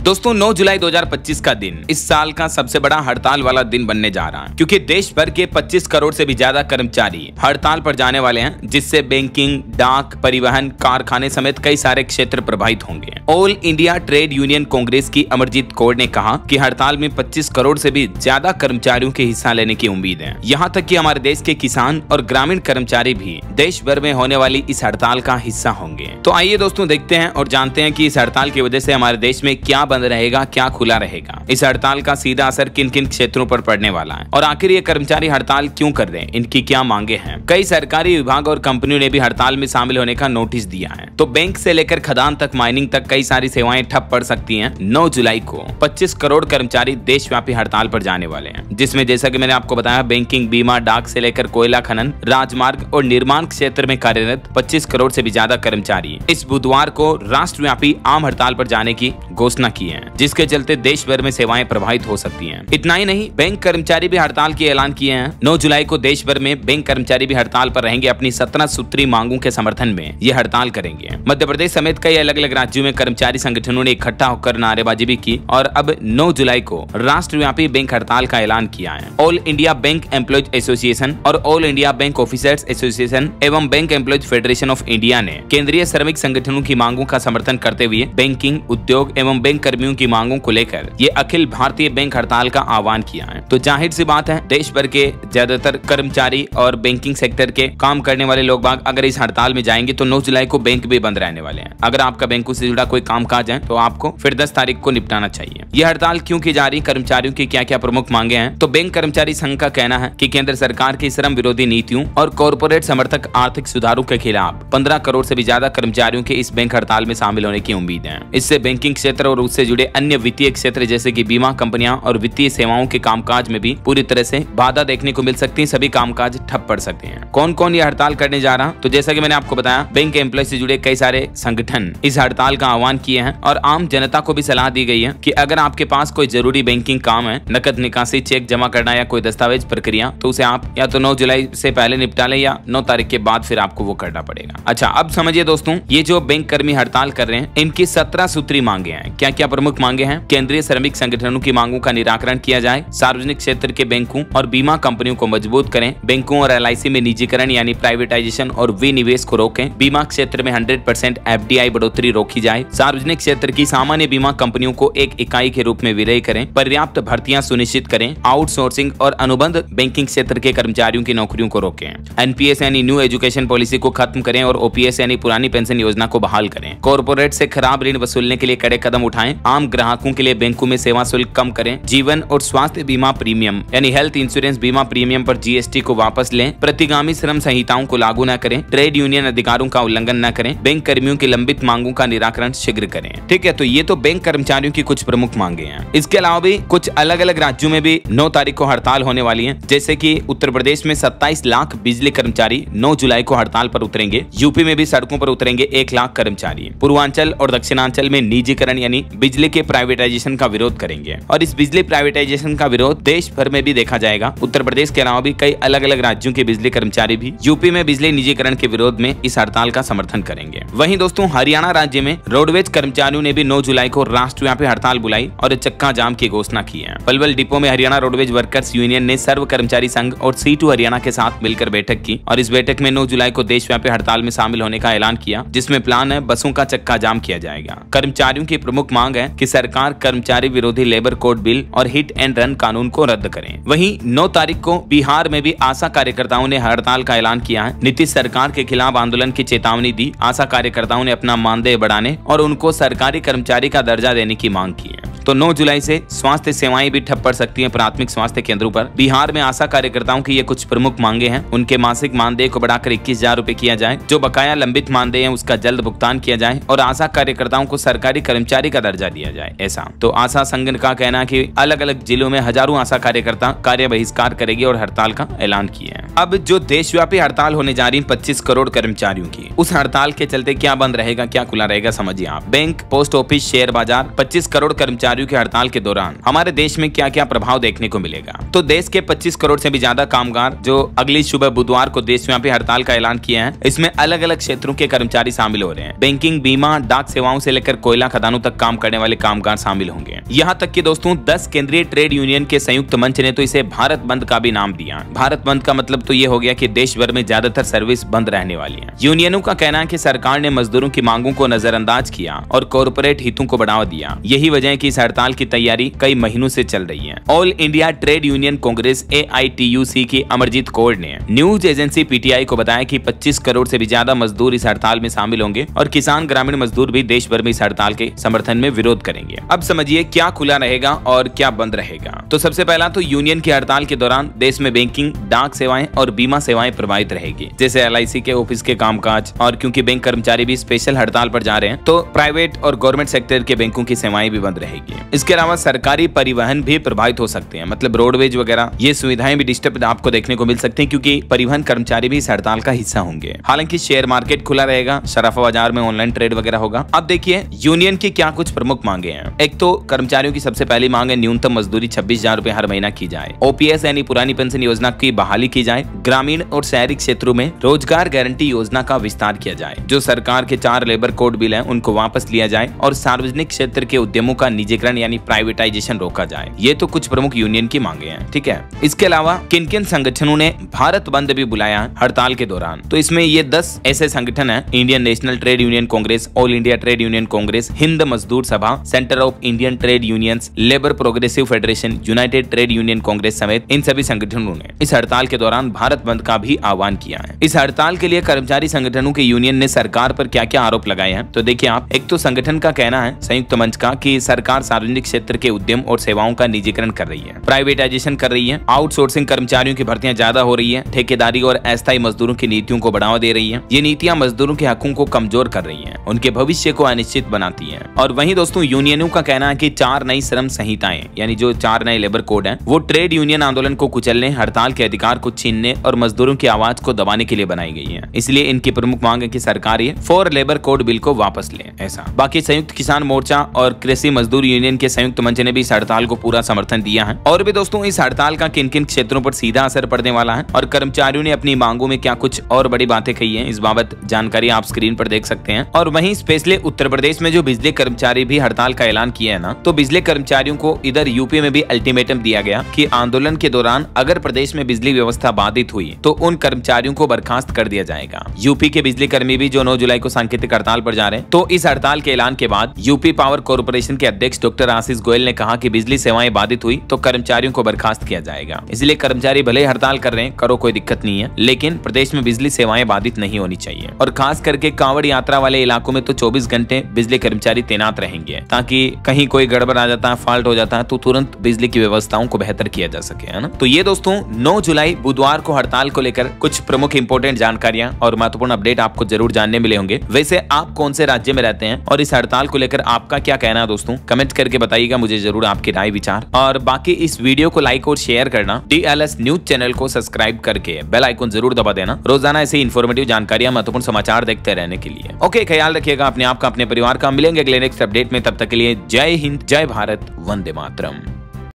दोस्तों 9 जुलाई 2025 का दिन इस साल का सबसे बड़ा हड़ताल वाला दिन बनने जा रहा है, क्योंकि देश भर के 25 करोड़ से भी ज्यादा कर्मचारी हड़ताल पर जाने वाले हैं, जिससे बैंकिंग, डाक, परिवहन, कारखाने समेत कई सारे क्षेत्र प्रभावित होंगे। All India trade union Congress की अमरजीत कौर ने कहा कि हड़ताल में 25 करोड़ से भी ज्यादा कर्मचारियों के हिस्सा लेने की उम्मीद है। यहाँ तक कि हमारे देश के किसान और ग्रामीण कर्मचारी भी देश भर में होने वाली इस हड़ताल का हिस्सा होंगे। तो आइए दोस्तों देखते हैं और जानते हैं कि इस हड़ताल की वजह से हमारे देश में क्या बंद रहेगा, क्या खुला रहेगा, इस हड़ताल का सीधा असर किन किन क्षेत्रों पर पड़ने वाला है और आखिर ये कर्मचारी हड़ताल क्यों कर रहे हैं, इनकी क्या मांगे हैं। कई सरकारी विभाग और कंपनियों ने भी हड़ताल में शामिल होने का नोटिस दिया है। तो बैंक से लेकर खदान तक, माइनिंग तक कई सारी सेवाएं ठप पड़ सकती हैं। 9 जुलाई को 25 करोड़ कर्मचारी देशव्यापी हड़ताल पर जाने वाले हैं, जिसमें जैसा कि मैंने आपको बताया बैंकिंग, बीमा, डाक से लेकर कोयला खनन, राजमार्ग और निर्माण क्षेत्र में कार्यरत 25 करोड़ से भी ज्यादा कर्मचारी इस बुधवार को राष्ट्रव्यापी आम हड़ताल पर जाने की घोषणा की है, जिसके चलते देश भर में सेवाएं प्रभावित हो सकती हैं। इतना ही नहीं, बैंक कर्मचारी भी हड़ताल की ऐलान किए हैं। 9 जुलाई को देश भर में बैंक कर्मचारी भी हड़ताल पर रहेंगे। अपनी 17 सूत्री मांगों के समर्थन में ये हड़ताल करेंगे। मध्य प्रदेश समेत कई अलग अलग राज्यों में कर्मचारी संगठनों ने इकट्ठा होकर नारेबाजी भी की और अब 9 जुलाई को राष्ट्रव्यापी बैंक हड़ताल का ऐलान किया है। All India Bank Employees Association और All India Bank Officers Association एवं Bank Employees Federation of India ने केंद्रीय श्रमिक संगठनों की मांगों का समर्थन करते हुए बैंकिंग, उद्योग एवं बैंक कर्मियों की मांगों को लेकर ये अखिल भारतीय बैंक हड़ताल का आह्वान किया है। तो जाहिर सी बात है, देश भर के ज्यादातर कर्मचारी और बैंकिंग सेक्टर के काम करने वाले लोग बाग अगर इस हड़ताल में जाएंगे तो 9 जुलाई को बैंक भी बंद रहने वाले हैं। अगर आपका बैंकों से जुड़ा कोई काम काज है तो आपको फिर 10 तारीख को निपटाना चाहिए। यह हड़ताल क्यों की जा रही, कर्मचारियों की क्या क्या प्रमुख मांगे हैं। तो बैंक कर्मचारी संघ का कहना है कि केंद्र सरकार की श्रम विरोधी नीतियों और कॉर्पोरेट समर्थक आर्थिक सुधारों के खिलाफ 15 करोड़ से भी ज्यादा कर्मचारियों के इस बैंक हड़ताल में शामिल होने की उम्मीद है। इससे बैंकिंग क्षेत्र और उससे जुड़े अन्य वित्तीय क्षेत्र जैसे कि बीमा कंपनियां और वित्तीय सेवाओं के कामकाज में भी पूरी तरह से बाधा देखने को मिल सकती है। सभी कामकाज ठप पड़ सकते हैं। कौन कौन ये हड़ताल करने जा रहा, तो जैसा कि मैंने आपको बताया, बैंक एम्प्लॉय से जुड़े कई सारे संगठन इस हड़ताल का आह्वान किए हैं और आम जनता को भी सलाह दी गई है कि अगर आपके पास कोई जरूरी बैंकिंग काम है, नकद निकासी, चेक जमा करना या कोई दस्तावेज प्रक्रिया, तो उसे आप या तो 9 जुलाई से पहले निपटा लें या 9 तारीख के बाद फिर आपको वो करना पड़ेगा। अच्छा, अब समझिए दोस्तों, ये जो बैंक कर्मी हड़ताल कर रहे हैं इनकी 17 सूत्री मांगे हैं। क्या क्या प्रमुख मांगे हैं? केंद्रीय श्रमिक संगठनों की मांगों का निराकरण किया जाए, सार्वजनिक क्षेत्र के बैंकों और बीमा कंपनियों को मजबूत करें, बैंकों और LIC में निजीकरण यानी प्राइवेटाइजेशन और विनिवेश को रोकें, बीमा क्षेत्र में 100% FDI बढ़ोतरी रोकी जाए, सार्वजनिक क्षेत्र की सामान्य बीमा कंपनियों को एक इकाई के रूप में विलय करें, पर्याप्त भर्तियां सुनिश्चित करें, आउटसोर्सिंग और अनुबंध बैंकिंग क्षेत्र के कर्मचारियों की नौकरियों को रोकें, NPS यानी न्यू एजुकेशन पॉलिसी को खत्म करें और OPS यानी पुरानी पेंशन योजना को बहाल करें, कॉर्पोरेट से खराब ऋण वसूलने के लिए कड़े कदम उठाएं, आम ग्राहकों के लिए बैंकों में सेवा शुल्क कम करें, जीवन और स्वास्थ्य बीमा प्रीमियम यानी हेल्थ इंश्योरेंस बीमा प्रीमियम पर GST को वापस लें, प्रतिगामी श्रम संहिताओं को लागू न करें, ट्रेड यूनियन अधिकारों का उल्लंघन न करें, बैंक कर्मियों की लंबित मांगों का निराकरण शीघ्र करें। ठीक है, तो ये तो बैंक कर्मचारियों की कुछ प्रमुख मांगे हैं। इसके अलावा भी कुछ अलग अलग राज्यों में भी 9 तारीख को हड़ताल होने वाली है। जैसे कि उत्तर प्रदेश में 27 लाख बिजली कर्मचारी 9 जुलाई को हड़ताल पर उतरेंगे। यूपी में भी सड़कों पर उतरेंगे 1 लाख कर्मचारी। पूर्वांचल और दक्षिणांचल में निजीकरण यानी बिजली के प्राइवेटाइजेशन का विरोध करेंगे और इस बिजली प्राइवेटाइजेशन का विरोध देश भर में भी देखा जाएगा। उत्तर प्रदेश के अलावा भी कई अलग अलग राज्यों के बिजली कर्मचारी भी यूपी में बिजली निजीकरण के विरोध में इस हड़ताल का समर्थन करेंगे। वहीं दोस्तों, हरियाणा राज्य में रोडवेज कर्मचारियों ने भी 9 जुलाई को राष्ट्रव्यापी हड़ताल बुलाई और चक्का जाम की घोषणा की है। पलवल डिपो में हरियाणा रोडवेज वर्कर्स यूनियन ने सर्व कर्मचारी संघ और C2 हरियाणा के साथ मिलकर बैठक की और इस बैठक में 9 जुलाई को देशव्यापी हड़ताल में शामिल होने का ऐलान किया, जिसमें प्लान है बसों का चक्का जाम किया जाएगा। कर्मचारियों की प्रमुख मांग है कि सरकार कर्मचारी विरोधी लेबर कोड बिल और हिट एंड रन कानून को रद्द करें। वहीं 9 तारीख को बिहार में भी आशा कार्यकर्ताओं ने हड़ताल का ऐलान किया है। नीतीश सरकार के खिलाफ आंदोलन की चेतावनी दी। आशा कार्यकर्ताओं ने अपना मानदेय बढ़ाने और उनको सरकारी कर्मचारी का दर्जा देने की मांग की है। तो 9 जुलाई से स्वास्थ्य सेवाएं भी ठप पड़ सकती हैं प्राथमिक स्वास्थ्य केंद्रों पर। बिहार में आशा कार्यकर्ताओं की ये कुछ प्रमुख मांगे हैं। उनके मासिक मानदेय को बढ़ाकर 21,000 रुपए किया जाए, जो बकाया लंबित मानदेय है उसका जल्द भुगतान किया जाए और आशा कार्यकर्ताओं को सरकारी कर्मचारी का दर्जा दिया जाए। ऐसा तो आशा संघ का कहना है कि अलग अलग जिलों में हजारों आशा कार्यकर्ता कार्य बहिष्कार करेगी और हड़ताल का ऐलान किया है। अब जो देशव्यापी हड़ताल होने जा रही है 25 करोड़ कर्मचारियों की, उस हड़ताल के चलते क्या बंद रहेगा, क्या खुला रहेगा, समझिए आप। बैंक, पोस्ट ऑफिस, शेयर बाजार, 25 करोड़ कर्मचारियों की हड़ताल के दौरान हमारे देश में क्या क्या प्रभाव देखने को मिलेगा। तो देश के 25 करोड़ से भी ज्यादा कामगार जो अगली सुबह बुधवार को देशव्यापी हड़ताल का ऐलान किया है, इसमें अलग अलग क्षेत्रों के कर्मचारी शामिल हो रहे हैं। बैंकिंग, बीमा, डाक सेवाओं से लेकर कोयला खदानों तक काम करने करने वाले कामगार शामिल होंगे। यहाँ तक कि दोस्तों 10 केंद्रीय ट्रेड यूनियन के संयुक्त मंच ने तो इसे भारत बंद का भी नाम दिया। भारत बंद का मतलब तो ये हो गया कि देश भर में ज्यादातर सर्विस बंद रहने वाली है। यूनियनों का कहना है कि सरकार ने मजदूरों की मांगों को नजरअंदाज किया और कॉर्पोरेट हितों को बढ़ावा दिया। यही वजह है कि इस हड़ताल की तैयारी कई महीनों से चल रही है। All India trade union Congress AITUC की अमरजीत कौर ने न्यूज एजेंसी PTI को बताया कि 25 करोड़ से भी ज्यादा मजदूर इस हड़ताल में शामिल होंगे और किसान ग्रामीण मजदूर भी देश भर में इस हड़ताल के समर्थन में विरोध करेंगे। अब समझिए क्या खुला रहेगा और क्या बंद रहेगा। तो सबसे पहला तो यूनियन की हड़ताल के दौरान देश में बैंकिंग, डाक सेवाएं और बीमा सेवाएं प्रभावित रहेगी, जैसे LIC के ऑफिस के कामकाज। और क्योंकि बैंक कर्मचारी भी स्पेशल हड़ताल पर जा रहे हैं तो प्राइवेट और गवर्नमेंट सेक्टर के बैंकों की सेवाएं भी बंद रहेगी। इसके अलावा सरकारी परिवहन भी प्रभावित हो सकते हैं, मतलब रोडवेज वगैरह ये सुविधाएं भी डिस्टर्ब आपको देखने को मिल सकती हैं, क्योंकि परिवहन कर्मचारी भी इस हड़ताल का हिस्सा होंगे। हालांकि शेयर मार्केट खुला रहेगा, सराफा बाजार में ऑनलाइन ट्रेड वगैरह होगा। अब देखिए यूनियन की क्या कुछ प्रमुख मांगे हैं। एक तो कर्मचारियों की सबसे पहली मांग है न्यूनतम मजदूरी 26,000 रुपए हर महीना की जाए। OPS यानी पुरानी पेंशन योजना की बहाली की जाए। ग्रामीण और शहरी क्षेत्रों में रोजगार गारंटी योजना का विस्तार किया जाए। जो सरकार के 4 लेबर कोड बिल हैं उनको वापस लिया जाए और सार्वजनिक क्षेत्र के उद्यमों का निजीकरण यानी प्राइवेटाइजेशन रोका जाए। ये तो कुछ प्रमुख यूनियन की मांगे हैं, ठीक है। इसके अलावा किन किन संगठनों ने भारत बंद भी बुलाया हड़ताल के दौरान, तो इसमें ये 10 ऐसे संगठन हैं: Indian national trade union Congress, all India trade union Congress, Hind मजदूर सभा, centre of Indian trade unions, labour progressive federation, United trade union Congress समेत इन सभी संगठनों ने इस हड़ताल के दौरान भारत बंद का भी आह्वान किया है। इस हड़ताल के लिए कर्मचारी संगठनों के यूनियन ने सरकार पर क्या क्या आरोप लगाए हैं, तो देखिए आप। एक तो संगठन का कहना है संयुक्त मंच का कि सरकार सार्वजनिक क्षेत्र के उद्यम और सेवाओं का निजीकरण कर रही है, प्राइवेटाइजेशन कर रही है, आउटसोर्सिंग कर्मचारियों की भर्तियां ज्यादा हो रही है, ठेकेदारी और अस्थायी मजदूरों की नीतियों को बढ़ावा दे रही है। ये नीतियां मजदूरों के हकों को कमजोर कर रही है, उनके भविष्य को अनिश्चित बनाती है। और वहीं दोस्तों यूनियनों का कहना है कि 4 नई श्रम संहिताएं यानी जो 4 नए लेबर कोड हैं वो ट्रेड यूनियन आंदोलन को कुचलने, हड़ताल के अधिकार को छीनने और मजदूरों की आवाज को दबाने के लिए बनाई गई है। इसलिए इनकी प्रमुख मांग है कि सरकार ये 4 लेबर कोड बिल को वापस ले। ऐसा बाकी संयुक्त किसान मोर्चा और कृषि मजदूर यूनियन के संयुक्त मंच ने भी इस हड़ताल को पूरा समर्थन दिया है। और भी दोस्तों इस हड़ताल का किन किन क्षेत्रों पर सीधा असर पड़ने वाला है और कर्मचारियों ने अपनी मांगों में क्या कुछ और बड़ी बातें कही है, इस बाबत जानकारी आप स्क्रीन पर देख सकते हैं। और वहीं स्पेशली उत्तर प्रदेश में जो बिजली कर्मचारी भी हड़ताल का ऐलान किया है ना, तो बिजली कर्मचारियों को इधर यूपी में भी अल्टीमेटम दिया गया कि आंदोलन के दौरान अगर प्रदेश में बिजली व्यवस्था बाधित हुई तो उन कर्मचारियों को बर्खास्त कर दिया जाएगा। यूपी के बिजली कर्मी भी जो 9 जुलाई को सांकेतिक हड़ताल पर जा रहे हैं, तो इस हड़ताल के ऐलान के बाद यूपी पावर कॉर्पोरेशन के अध्यक्ष डॉक्टर आशीष गोयल ने कहा कि बिजली सेवाएं बाधित हुई तो कर्मचारियों को बर्खास्त किया जाएगा। इसलिए कर्मचारी भले ही हड़ताल कर रहे हैं, करो कोई दिक्कत नहीं है, लेकिन प्रदेश में बिजली सेवाएं बाधित नहीं होनी चाहिए। और खास करके कांवड़ यात्रा वाले इलाकों में तो 24 घंटे बिजली कर्मचारी तैनात रहेंगे, ताकि कहीं कोई गड़बड़ आ जाता है, फॉल्ट हो जाता है तो तुरंत बिजली की व्यवस्थाओं को बेहतर किया जा सके, है ना। तो ये दोस्तों 9 जुलाई बुधवार को हड़ताल को लेकर कुछ प्रमुख इंपोर्टेंट जानकारियां और महत्वपूर्ण अपडेट आपको जरूर जानने मिले होंगे। वैसे आप कौन से राज्य में रहते हैं और इस हड़ताल को लेकर आपका क्या कहना है दोस्तों, कमेंट करके बताइएगा मुझे जरूर आपकी राय विचार। और बाकी इस वीडियो को लाइक और शेयर करना, DLS न्यूज चैनल को सब्सक्राइब करके बेल आइकन जरूर दबा देना रोजाना ऐसे इन्फॉर्मेटिव जानकारियां, महत्वपूर्ण समाचार देखते रहने के लिए। ओके, ख्याल रखिएगा अपने आप का, अपने परिवार का। मिलेंगे अगले नेक्स्ट अपडेट में, तब तक के लिए जय हिंद, जय भारत, वंदे मातरम।